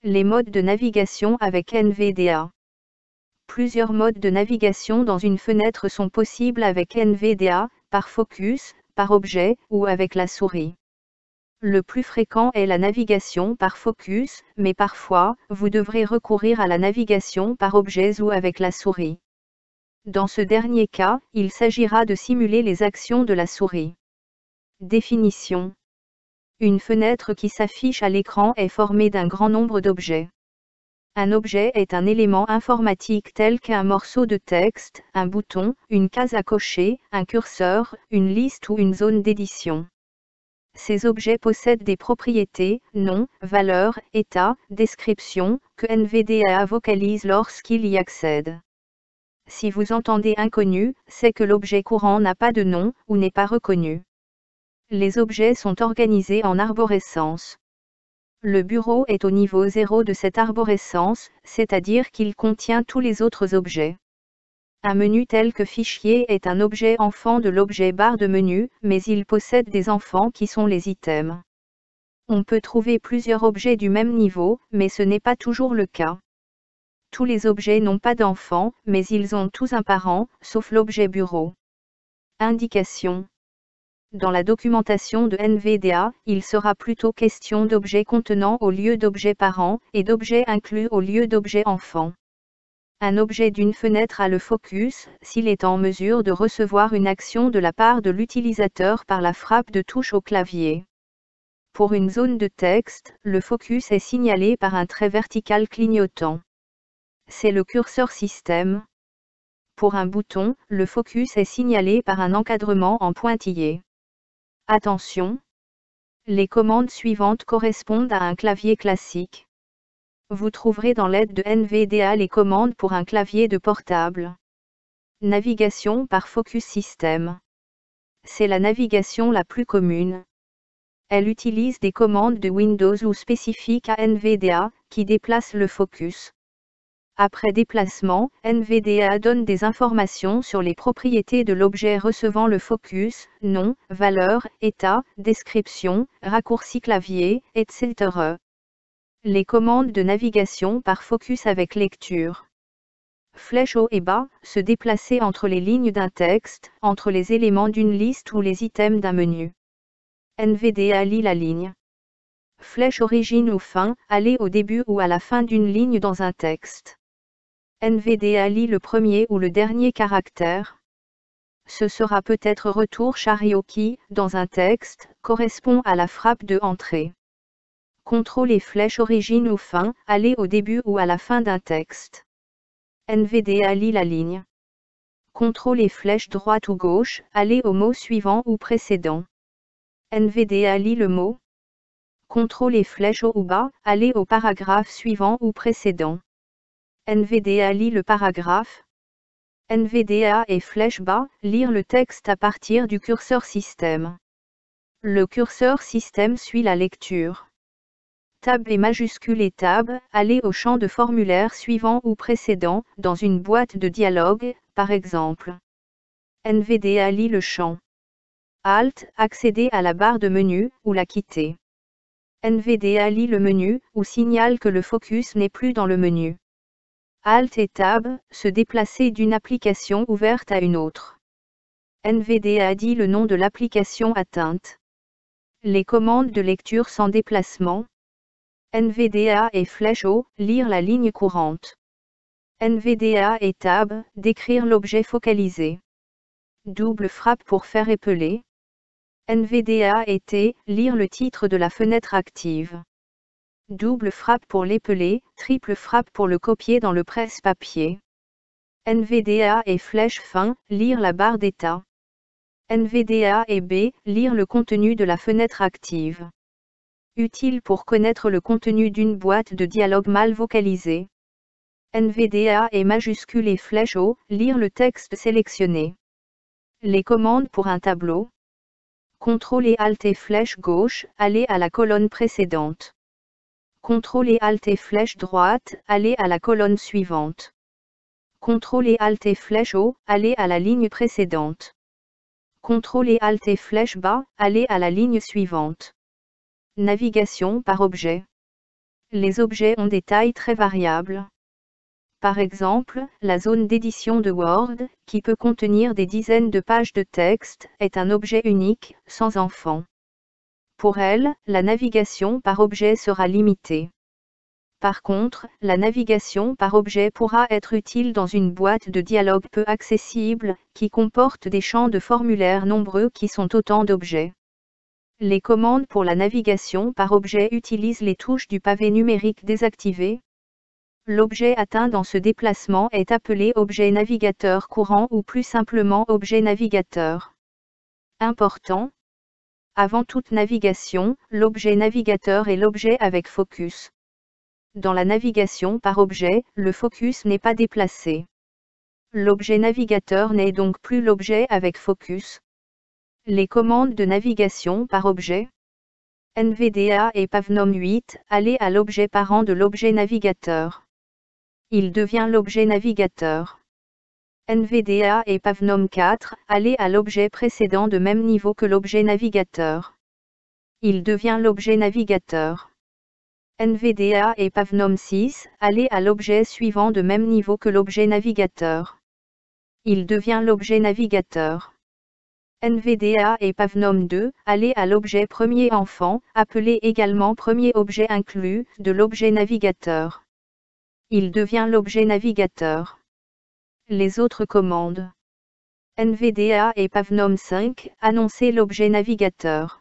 Les modes de navigation avec NVDA. Plusieurs modes de navigation dans une fenêtre sont possibles avec NVDA, par focus, par objet ou avec la souris. Le plus fréquent est la navigation par focus, mais parfois, vous devrez recourir à la navigation par objets ou avec la souris. Dans ce dernier cas, il s'agira de simuler les actions de la souris. Définition. Une fenêtre qui s'affiche à l'écran est formée d'un grand nombre d'objets. Un objet est un élément informatique tel qu'un morceau de texte, un bouton, une case à cocher, un curseur, une liste ou une zone d'édition. Ces objets possèdent des propriétés, nom, valeur, état, description, que NVDA vocalise lorsqu'il y accède. Si vous entendez inconnu, c'est que l'objet courant n'a pas de nom, ou n'est pas reconnu. Les objets sont organisés en arborescence. Le bureau est au niveau 0 de cette arborescence, c'est-à-dire qu'il contient tous les autres objets. Un menu tel que fichier est un objet enfant de l'objet barre de menu, mais il possède des enfants qui sont les items. On peut trouver plusieurs objets du même niveau, mais ce n'est pas toujours le cas. Tous les objets n'ont pas d'enfants, mais ils ont tous un parent, sauf l'objet bureau. Indication. Dans la documentation de NVDA, il sera plutôt question d'objets contenant au lieu d'objets parents, et d'objets inclus au lieu d'objets enfants. Un objet d'une fenêtre a le focus, s'il est en mesure de recevoir une action de la part de l'utilisateur par la frappe de touche au clavier. Pour une zone de texte, le focus est signalé par un trait vertical clignotant. C'est le curseur système. Pour un bouton, le focus est signalé par un encadrement en pointillé. Attention! Les commandes suivantes correspondent à un clavier classique. Vous trouverez dans l'aide de NVDA les commandes pour un clavier de portable. Navigation par focus système. C'est la navigation la plus commune. Elle utilise des commandes de Windows ou spécifiques à NVDA, qui déplacent le focus. Après déplacement, NVDA donne des informations sur les propriétés de l'objet recevant le focus, nom, valeur, état, description, raccourci clavier, etc. Les commandes de navigation par focus avec lecture. Flèche haut et bas, se déplacer entre les lignes d'un texte, entre les éléments d'une liste ou les items d'un menu. NVDA lit la ligne. Flèche origine ou fin, aller au début ou à la fin d'une ligne dans un texte. NVDA lit le premier ou le dernier caractère. Ce sera peut-être retour chariot qui, dans un texte, correspond à la frappe de entrée. Contrôle et flèche origine ou fin, aller au début ou à la fin d'un texte. NVDA lit la ligne. Contrôle et flèche droite ou gauche, aller au mot suivant ou précédent. NVDA lit le mot. Contrôle et flèche haut ou bas, aller au paragraphe suivant ou précédent. NVDA lit le paragraphe. NVDA et flèche bas, lire le texte à partir du curseur système. Le curseur système suit la lecture. Tab et majuscule et tab, aller au champ de formulaire suivant ou précédent, dans une boîte de dialogue, par exemple. NVDA lit le champ. Alt, accéder à la barre de menu, ou la quitter. NVDA lit le menu, ou signale que le focus n'est plus dans le menu. Alt et Tab, se déplacer d'une application ouverte à une autre. NVDA dit le nom de l'application atteinte. Les commandes de lecture sans déplacement. NVDA et flèche haut, lire la ligne courante. NVDA et Tab, décrire l'objet focalisé. Double frappe pour faire épeler. NVDA et T, lire le titre de la fenêtre active. Double frappe pour l'épeler, triple frappe pour le copier dans le presse-papier. NVDA et flèche fin, lire la barre d'état. NVDA et B, lire le contenu de la fenêtre active. Utile pour connaître le contenu d'une boîte de dialogue mal vocalisée. NVDA et majuscule et flèche haut, lire le texte sélectionné. Les commandes pour un tableau. CTRL et ALT et flèche gauche, aller à la colonne précédente. CTRL et ALT et flèche droite, aller à la colonne suivante. CTRL et ALT et flèche haut, aller à la ligne précédente. CTRL et ALT et flèche bas, aller à la ligne suivante. Navigation par objet. Les objets ont des tailles très variables. Par exemple, la zone d'édition de Word, qui peut contenir des dizaines de pages de texte, est un objet unique, sans enfant. Pour elle, la navigation par objet sera limitée. Par contre, la navigation par objet pourra être utile dans une boîte de dialogue peu accessible, qui comporte des champs de formulaire nombreux qui sont autant d'objets. Les commandes pour la navigation par objet utilisent les touches du pavé numérique désactivé. L'objet atteint dans ce déplacement est appelé objet navigateur courant ou plus simplement objet navigateur. Important. Avant toute navigation, l'objet navigateur est l'objet avec focus. Dans la navigation par objet, le focus n'est pas déplacé. L'objet navigateur n'est donc plus l'objet avec focus. Les commandes de navigation par objet. NVDA et Pavnom 8, aller à l'objet parent de l'objet navigateur. Il devient l'objet navigateur. NVDA et Pavnom 4, aller à l'objet précédent de même niveau que l'objet navigateur. Il devient l'objet navigateur. NVDA et Pavnom 6, aller à l'objet suivant de même niveau que l'objet navigateur. Il devient l'objet navigateur. NVDA et Pavnom 2, aller à l'objet premier enfant, appelé également premier objet inclus, de l'objet navigateur. Il devient l'objet navigateur. Les autres commandes. NVDA et Pavnom 5, annoncer l'objet navigateur.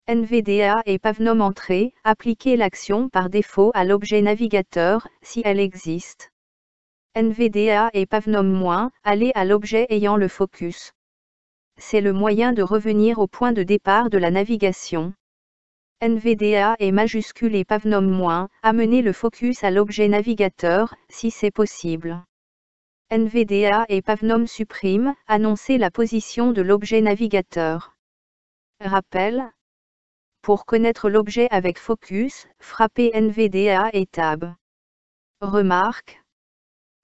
NVDA et Pavnom entrée, appliquer l'action par défaut à l'objet navigateur, si elle existe. NVDA et Pavnom-, aller à l'objet ayant le focus. C'est le moyen de revenir au point de départ de la navigation. NVDA et majuscule et Pavnom-, amener le focus à l'objet navigateur, si c'est possible. NVDA et Pavnom supprime, annoncer la position de l'objet navigateur. Rappel. Pour connaître l'objet avec focus, frappez NVDA et Tab. Remarque.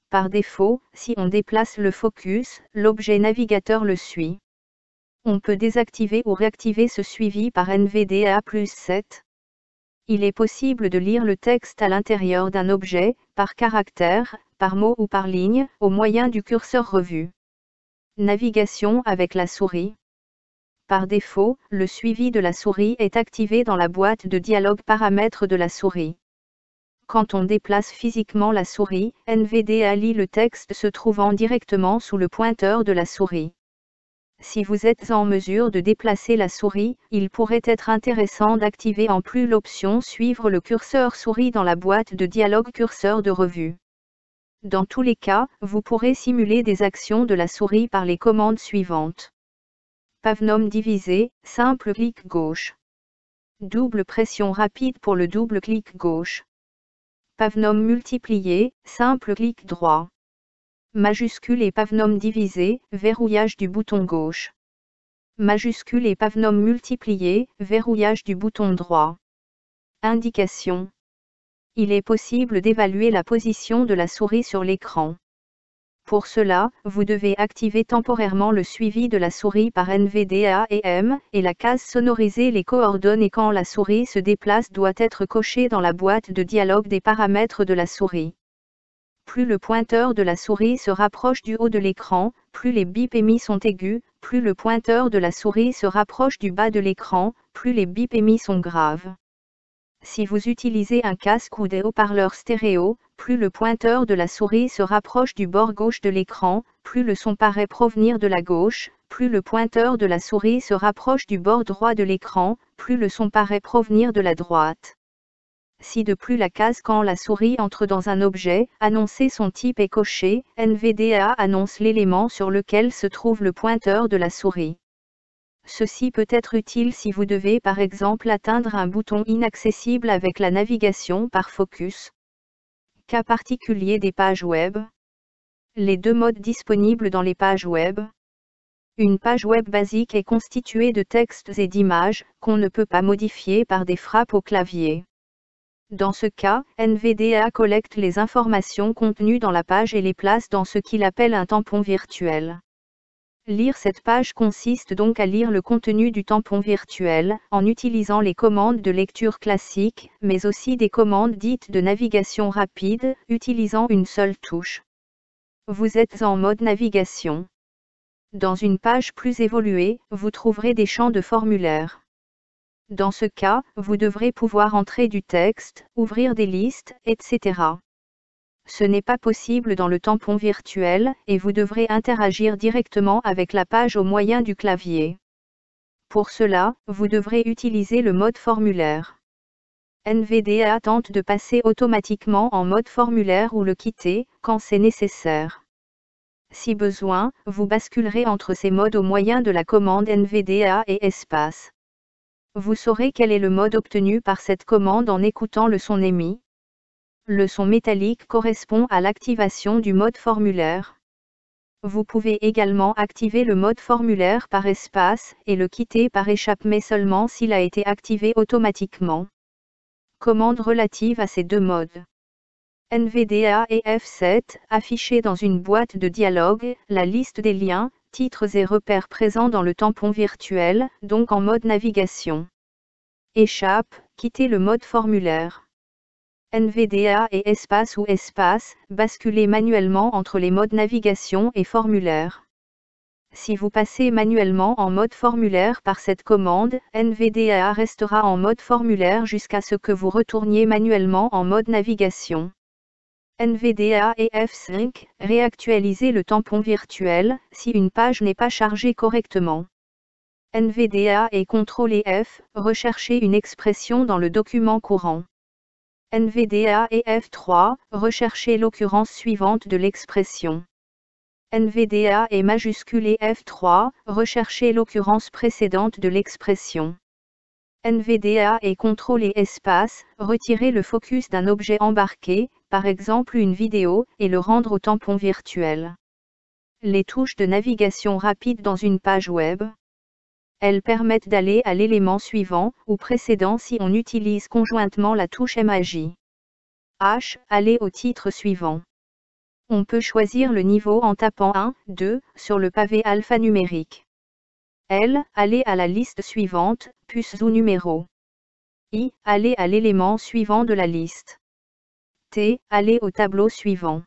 Par défaut, si on déplace le focus, l'objet navigateur le suit. On peut désactiver ou réactiver ce suivi par NVDA plus 7. Il est possible de lire le texte à l'intérieur d'un objet, par caractère, par mot ou par ligne, au moyen du curseur revu. Navigation avec la souris. Par défaut, le suivi de la souris est activé dans la boîte de dialogue paramètres de la souris. Quand on déplace physiquement la souris, NVDA lit le texte se trouvant directement sous le pointeur de la souris. Si vous êtes en mesure de déplacer la souris, il pourrait être intéressant d'activer en plus l'option Suivre le curseur souris dans la boîte de dialogue curseur de revue. Dans tous les cas, vous pourrez simuler des actions de la souris par les commandes suivantes. Pavnom divisé, simple clic gauche. Double pression rapide pour le double clic gauche. Pavnom multiplié, simple clic droit. Majuscule et Pavnom divisé, verrouillage du bouton gauche. Majuscule et Pavnom multiplié, verrouillage du bouton droit. Indication. Il est possible d'évaluer la position de la souris sur l'écran. Pour cela, vous devez activer temporairement le suivi de la souris par NVDA et M, et la case Sonoriser les coordonnées quand la souris se déplace doit être cochée dans la boîte de dialogue des paramètres de la souris. Plus le pointeur de la souris se rapproche du haut de l'écran, plus les bips émis sont aigus, plus le pointeur de la souris se rapproche du bas de l'écran, plus les bips émis sont graves. Si vous utilisez un casque ou des haut-parleurs stéréo, plus le pointeur de la souris se rapproche du bord gauche de l'écran, plus le son paraît provenir de la gauche, plus le pointeur de la souris se rapproche du bord droit de l'écran, plus le son paraît provenir de la droite. Si de plus la case quand la souris entre dans un objet, annoncer son type est coché, NVDA annonce l'élément sur lequel se trouve le pointeur de la souris. Ceci peut être utile si vous devez par exemple atteindre un bouton inaccessible avec la navigation par focus. Cas particulier des pages web. Les deux modes disponibles dans les pages web. Une page web basique est constituée de textes et d'images, qu'on ne peut pas modifier par des frappes au clavier. Dans ce cas, NVDA collecte les informations contenues dans la page et les place dans ce qu'il appelle un tampon virtuel. Lire cette page consiste donc à lire le contenu du tampon virtuel, en utilisant les commandes de lecture classiques, mais aussi des commandes dites de navigation rapide, utilisant une seule touche. Vous êtes en mode navigation. Dans une page plus évoluée, vous trouverez des champs de formulaire. Dans ce cas, vous devrez pouvoir entrer du texte, ouvrir des listes, etc. Ce n'est pas possible dans le tampon virtuel, et vous devrez interagir directement avec la page au moyen du clavier. Pour cela, vous devrez utiliser le mode formulaire. NVDA tente de passer automatiquement en mode formulaire ou le quitter, quand c'est nécessaire. Si besoin, vous basculerez entre ces modes au moyen de la commande NVDA et espace. Vous saurez quel est le mode obtenu par cette commande en écoutant le son émis. Le son métallique correspond à l'activation du mode formulaire. Vous pouvez également activer le mode formulaire par espace et le quitter par échappe mais seulement s'il a été activé automatiquement. Commande relative à ces deux modes. NVDA et F7, affichés dans une boîte de dialogue, la liste des liens, titres et repères présents dans le tampon virtuel, donc en mode navigation. Échappe, quitter le mode formulaire. NVDA et espace ou espace, basculer manuellement entre les modes navigation et formulaire. Si vous passez manuellement en mode formulaire par cette commande, NVDA restera en mode formulaire jusqu'à ce que vous retourniez manuellement en mode navigation. NVDA et F5, réactualiser le tampon virtuel, si une page n'est pas chargée correctement. NVDA et CTRL F, rechercher une expression dans le document courant. NVDA et F3, rechercher l'occurrence suivante de l'expression. NVDA et majuscule et F3, rechercher l'occurrence précédente de l'expression. NVDA et CTRL et espace, retirer le focus d'un objet embarqué, par exemple une vidéo, et le rendre au tampon virtuel. Les touches de navigation rapide dans une page web. Elles permettent d'aller à l'élément suivant ou précédent si on utilise conjointement la touche MAJ. H, aller au titre suivant. On peut choisir le niveau en tapant 1, 2 sur le pavé alphanumérique. L, aller à la liste suivante, puce ou numéro. I, aller à l'élément suivant de la liste. T, aller au tableau suivant.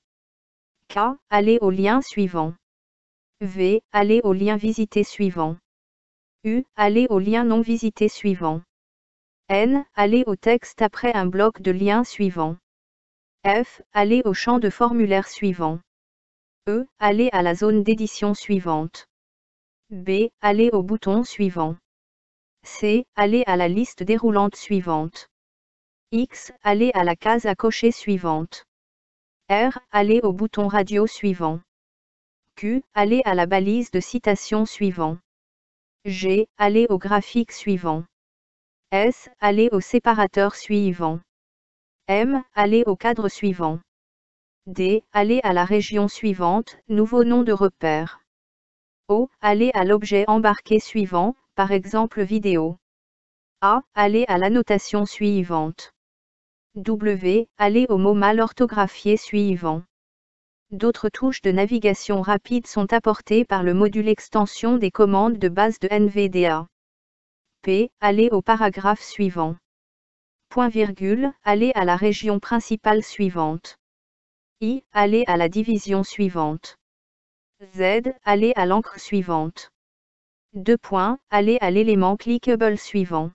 K, aller au lien suivant. V, aller au lien visité suivant. U, aller au lien non visité suivant. N, aller au texte après un bloc de lien suivant. F, aller au champ de formulaire suivant. E, aller à la zone d'édition suivante. B, aller au bouton suivant. C, aller à la liste déroulante suivante. X, aller à la case à cocher suivante. R, aller au bouton radio suivant. Q, aller à la balise de citation suivant. G, aller au graphique suivant. S, aller au séparateur suivant. M, aller au cadre suivant. D, aller à la région suivante, nouveau nom de repère. O, aller à l'objet embarqué suivant, par exemple vidéo. A, aller à l'annotation suivante. W, aller au mot mal orthographié suivant. D'autres touches de navigation rapide sont apportées par le module extension des commandes de base de NVDA. P, aller au paragraphe suivant. Point virgule, aller à la région principale suivante. I, aller à la division suivante. Z, aller à l'encre suivante. 2 points, aller à l'élément clickable suivant.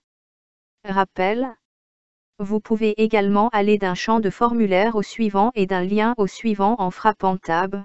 Rappel. Vous pouvez également aller d'un champ de formulaire au suivant et d'un lien au suivant en frappant Tab.